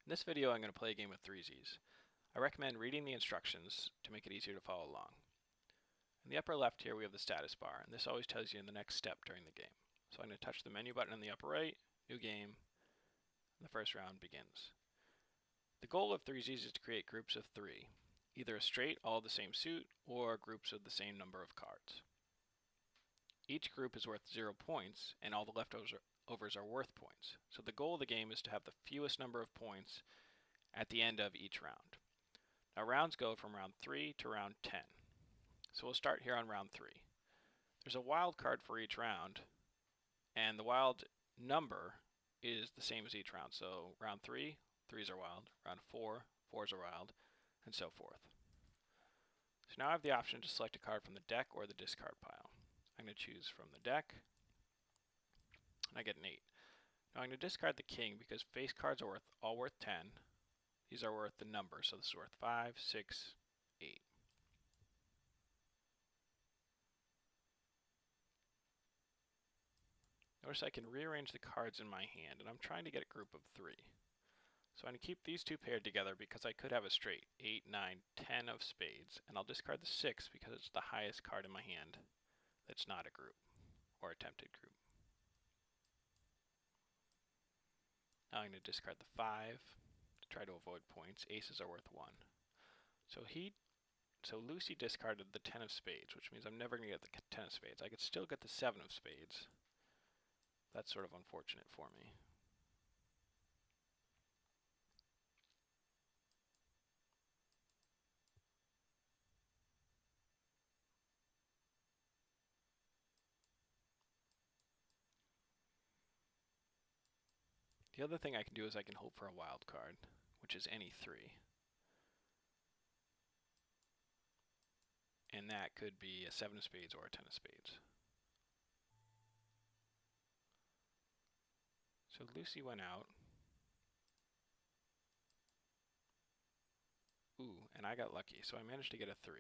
In this video, I'm going to play a game of Threezies. I recommend reading the instructions to make it easier to follow along. In the upper left here, we have the status bar, and this always tells you the next step during the game. So I'm going to touch the menu button in the upper right, new game, and the first round begins. The goal of Threezies is to create groups of 3, either a straight, all of the same suit, or groups of the same number of cards. Each group is worth 0 points, and all the leftovers are worth points. So the goal of the game is to have the fewest number of points at the end of each round. Now rounds go from round 3 to round 10. So we'll start here on round 3. There's a wild card for each round, and the wild number is the same as each round. So round 3, 3s are wild. Round 4, 4s are wild, and so forth. So now I have the option to select a card from the deck or the discard pile. I'm going to choose from the deck, and I get an 8. Now I'm going to discard the king because face cards are all worth 10. These are worth the number, so this is worth 5, 6, 8. Notice I can rearrange the cards in my hand, and I'm trying to get a group of 3. So I'm going to keep these two paired together because I could have a straight 8, 9, 10 of spades, and I'll discard the 6 because it's the highest card in my hand that's not a group or attempted group. Now I'm going to discard the 5 to try to avoid points. Aces are worth 1. So Lucy discarded the 10 of spades, which means I'm never going to get the 10 of spades. I could still get the 7 of spades. That's sort of unfortunate for me. The other thing I can do is I can hope for a wild card, which is any 3. And that could be a 7 of spades or a 10 of spades. So Lucy went out. Ooh, and I got lucky, so I managed to get a 3.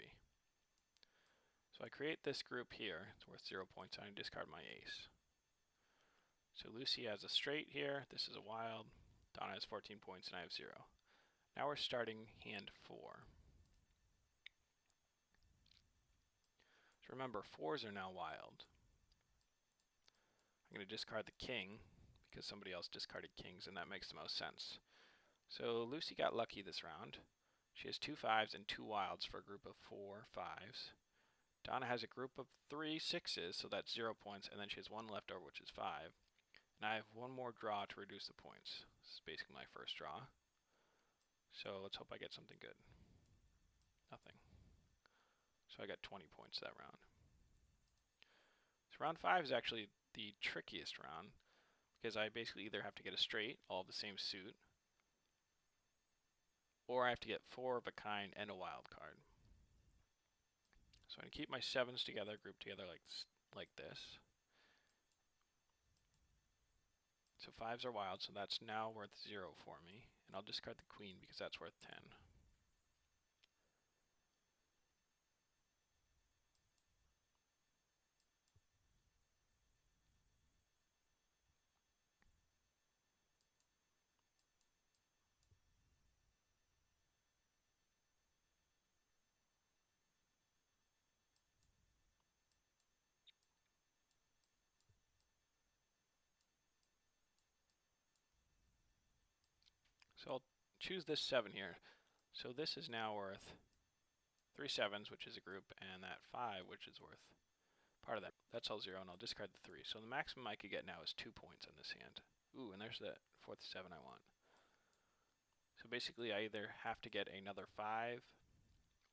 So I create this group here. It's worth 0 points, and I discard my ace. So Lucy has a straight here. This is a wild. Donna has 14 points, and I have 0. Now we're starting hand 4. So remember, 4s are now wild. I'm going to discard the king because somebody else discarded kings, and that makes the most sense. So Lucy got lucky this round. She has 2 5s and 2 wilds for a group of 4 5s. Donna has a group of 3 6s, so that's 0 points, and then she has 1 left over, which is 5. And I have 1 more draw to reduce the points. This is basically my first draw. So let's hope I get something good. Nothing. So I got 20 points that round. So round 5 is actually the trickiest round because I basically either have to get a straight, all of the same suit, or I have to get 4 of a kind and a wild card. So I'm going to keep my 7s together, grouped together like this. So 5s are wild, so that's now worth 0 for me. And I'll discard the queen because that's worth 10. So I'll choose this 7 here. So this is now worth 3 7s, which is a group, and that 5, which is worth part of that. That's all 0, and I'll discard the 3. So the maximum I could get now is 2 points on this hand. Ooh, and there's the 4th 7 I want. So basically I either have to get another 5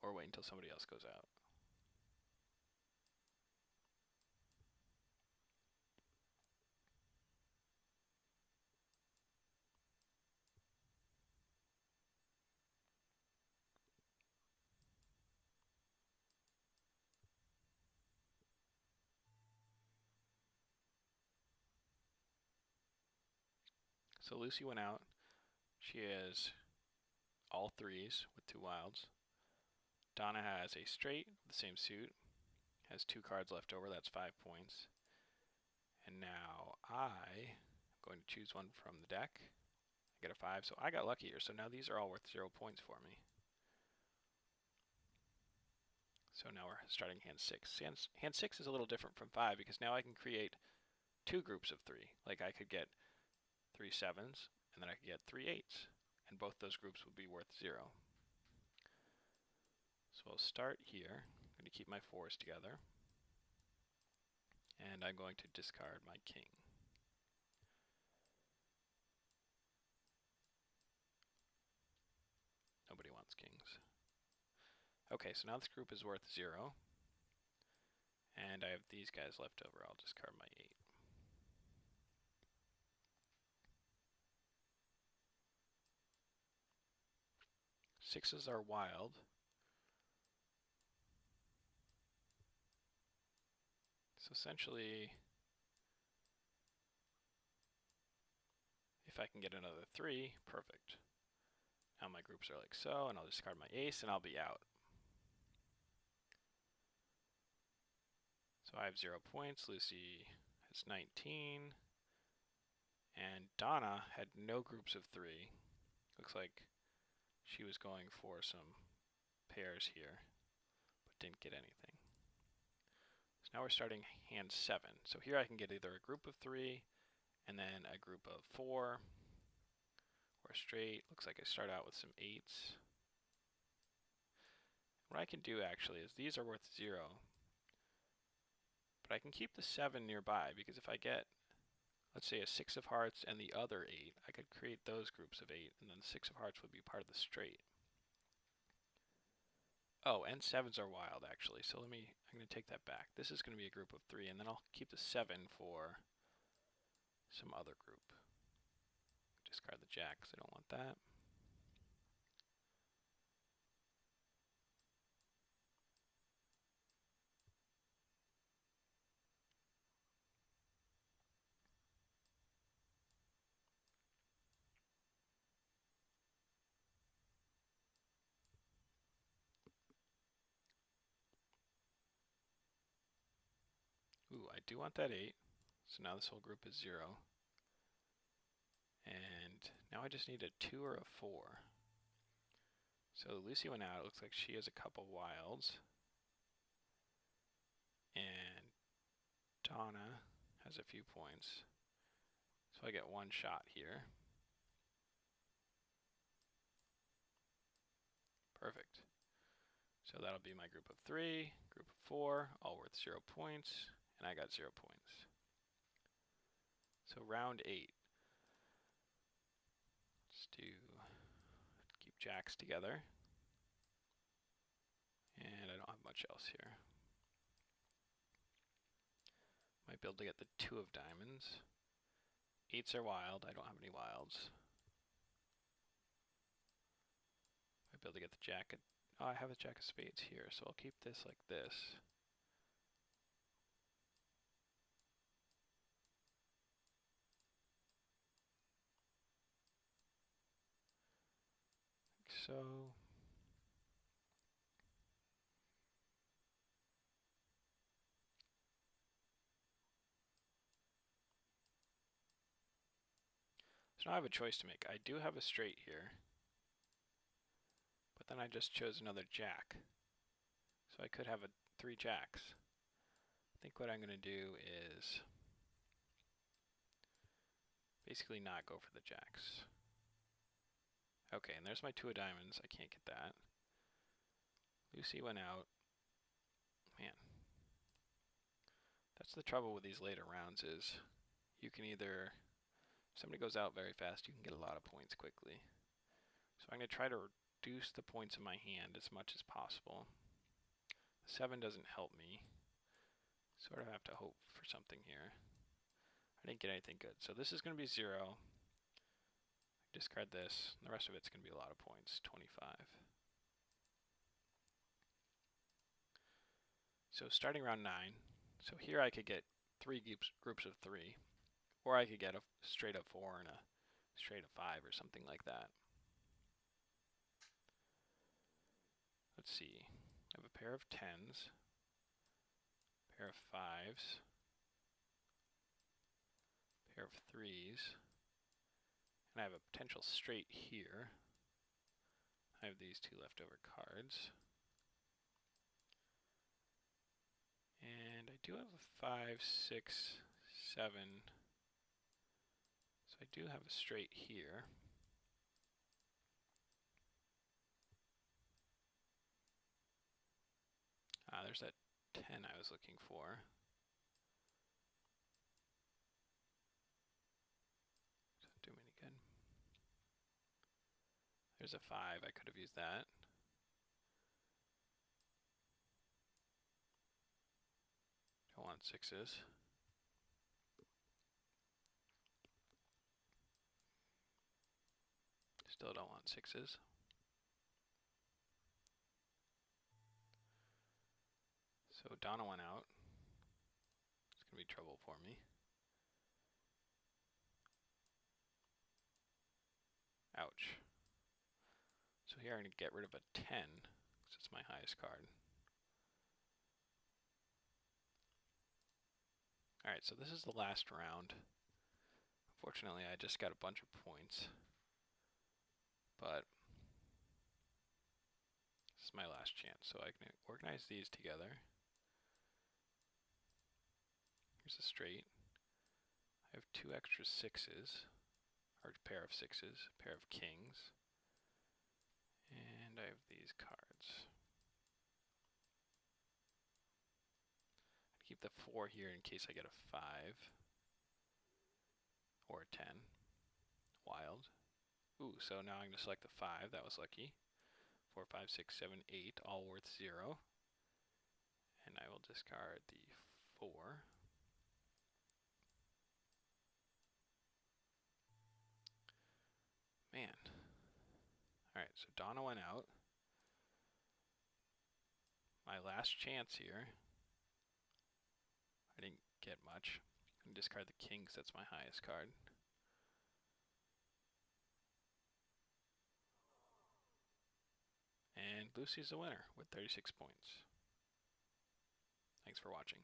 or wait until somebody else goes out. So Lucy went out. She has all 3s with 2 wilds. Donna has a straight, the same suit, has 2 cards left over, that's 5 points. And now I'm going to choose one from the deck. I get a 5, so I got lucky here. So now these are all worth 0 points for me. So now we're starting hand 6. Hand 6 is a little different from 5 because now I can create 2 groups of 3. Like I could get 3 7s, and then I could get 3 8s, and both those groups would be worth 0. So I'll start here. I'm going to keep my 4s together, and I'm going to discard my king. Nobody wants kings. Okay, so now this group is worth 0, and I have these guys left over. I'll discard my 8. Sixes are wild. So essentially, if I can get another 3, perfect. Now my groups are like so, and I'll discard my ace, and I'll be out. So I have 0 points. Lucy has 19. And Donna had no groups of 3. Looks like she was going for some pairs here, but didn't get anything. So now we're starting hand 7. So here I can get either a group of 3 and then a group of 4 or straight. Looks like I start out with some 8s. What I can do actually is these are worth 0, but I can keep the 7 nearby because if I get, let's say, a 6 of hearts and the other 8, I could create those groups of 8, and then the 6 of hearts would be part of the straight. Oh, and 7s are wild, actually, so I'm going to take that back. This is going to be a group of 3, and then I'll keep the 7 for some other group. Discard the jack, because I don't want that. Ooh, I do want that 8, so now this whole group is 0. And now I just need a 2 or a 4. So Lucy went out. It looks like she has a couple wilds. And Donna has a few points. So I get one shot here. Perfect. So that'll be my group of 3, group of 4, all worth 0 points, and I got 0 points. So round 8. Let's keep jacks together. And I don't have much else here. Might be able to get the 2 of diamonds. 8s are wild. I don't have any wilds. Might be able to get the jack. Oh, I have a jack of spades here, so I'll keep this like this. Like so. So now I have a choice to make. I do have a straight here, but then I just chose another jack. So I could have 3 jacks. I think what I'm going to do is basically not go for the jacks. Okay, and there's my 2 of diamonds. I can't get that. Lucy went out. Man. That's the trouble with these later rounds is you can either, if somebody goes out very fast, you can get a lot of points quickly. So I'm going to try to reduce the points in my hand as much as possible. 7 doesn't help me. Sort of have to hope for something here. I didn't get anything good. So this is going to be 0. Discard this. And the rest of it's going to be a lot of points. 25. So starting round 9. So here I could get 3 groups of 3. Or I could get a straight up 4 and a straight up 5 or something like that. Let's see. I have a pair of 10s. Pair of 5s. Pair of 3s. And I have a potential straight here. I have these two leftover cards. And I do have a 5, 6, 7. So I do have a straight here. Ah, there's that 10 I was looking for. Doesn't do me any good. There's a 5, I could have used that. Don't want 6s. Still don't want 6s. So Donna went out. It's going to be trouble for me. Ouch. So here I'm going to get rid of a 10, because it's my highest card. Alright, so this is the last round. Unfortunately, I just got a bunch of points. But this is my last chance, so I can organize these together. Here's a straight. I have 2 extra 6s, or a pair of 6s, a pair of kings. And I have these cards. I keep the 4 here in case I get a 5 or a 10. Wild. Ooh, so now I'm going to select the 5. That was lucky. 4, 5, 6, 7, 8, all worth 0. And I will discard the 4. Man. Alright, so Donna went out. My last chance here. I didn't get much. I'm going to discard the kings, that's my highest card. And Lucy's the winner with 36 points. Thanks for watching.